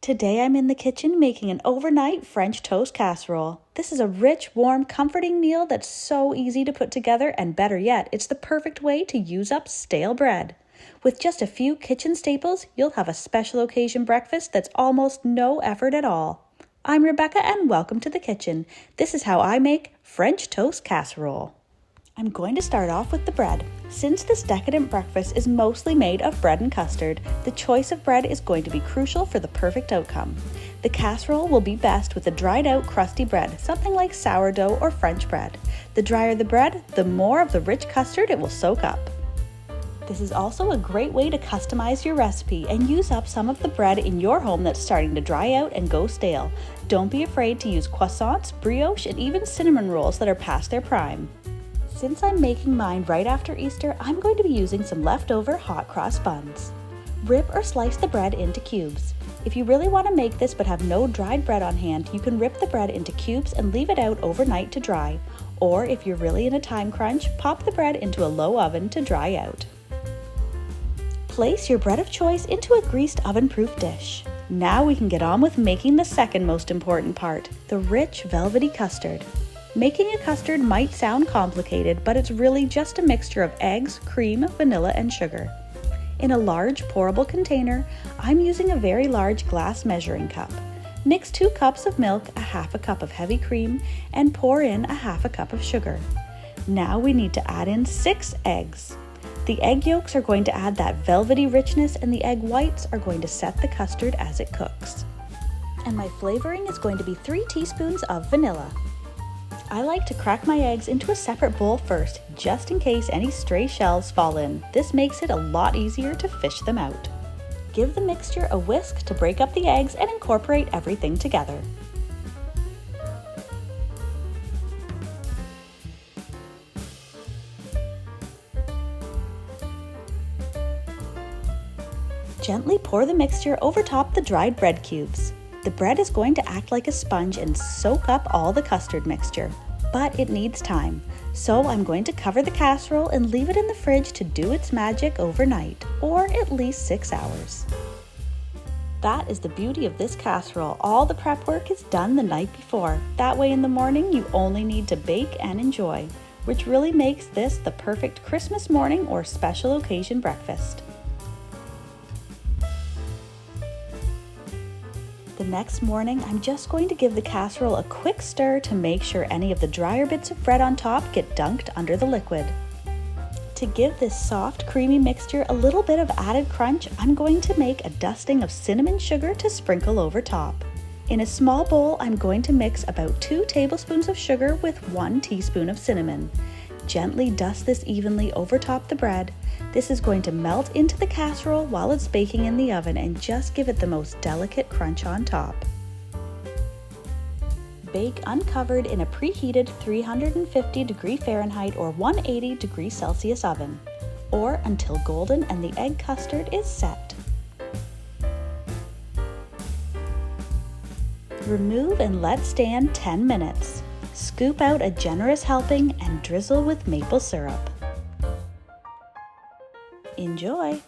Today I'm in the kitchen making an overnight French toast casserole. This is a rich, warm, comforting meal that's so easy to put together, and better yet, it's the perfect way to use up stale bread. With just a few kitchen staples, you'll have a special occasion breakfast that's almost no effort at all. I'm Rebecca and welcome to the kitchen. This is how I make French toast casserole. I'm going to start off with the bread. Since this decadent breakfast is mostly made of bread and custard, the choice of bread is going to be crucial for the perfect outcome. The casserole will be best with a dried out crusty bread, something like sourdough or French bread. The drier the bread, the more of the rich custard it will soak up. This is also a great way to customize your recipe and use up some of the bread in your home that's starting to dry out and go stale. Don't be afraid to use croissants, brioche, and even cinnamon rolls that are past their prime. Since I'm making mine right after Easter, I'm going to be using some leftover hot cross buns. Rip or slice the bread into cubes. If you really want to make this but have no dried bread on hand, you can rip the bread into cubes and leave it out overnight to dry. Or if you're really in a time crunch, pop the bread into a low oven to dry out. Place your bread of choice into a greased oven-proof dish. Now we can get on with making the second most important part, the rich velvety custard. Making a custard might sound complicated, but it's really just a mixture of eggs, cream, vanilla, and sugar. In a large pourable container, I'm using a very large glass measuring cup. Mix 2 cups of milk, a half a cup of heavy cream, and pour in a half a cup of sugar. Now we need to add in 6 eggs. The egg yolks are going to add that velvety richness, and the egg whites are going to set the custard as it cooks. And my flavoring is going to be 3 teaspoons of vanilla. I like to crack my eggs into a separate bowl first, just in case any stray shells fall in. This makes it a lot easier to fish them out. Give the mixture a whisk to break up the eggs and incorporate everything together. Gently pour the mixture over top the dried bread cubes. The bread is going to act like a sponge and soak up all the custard mixture, but it needs time. So I'm going to cover the casserole and leave it in the fridge to do its magic overnight, or at least 6 hours. That is the beauty of this casserole. All the prep work is done the night before. That way in the morning you only need to bake and enjoy, which really makes this the perfect Christmas morning or special occasion breakfast. The next morning, I'm just going to give the casserole a quick stir to make sure any of the drier bits of bread on top get dunked under the liquid. To give this soft, creamy mixture a little bit of added crunch, I'm going to make a dusting of cinnamon sugar to sprinkle over top. In a small bowl, I'm going to mix about 2 tablespoons of sugar with 1 teaspoon of cinnamon. Gently dust this evenly over top the bread. This is going to melt into the casserole while it's baking in the oven and just give it the most delicate crunch on top. Bake uncovered in a preheated 350 degree Fahrenheit or 180 degree Celsius oven, or until golden and the egg custard is set. Remove and let stand 10 minutes. Scoop out a generous helping and drizzle with maple syrup. Enjoy!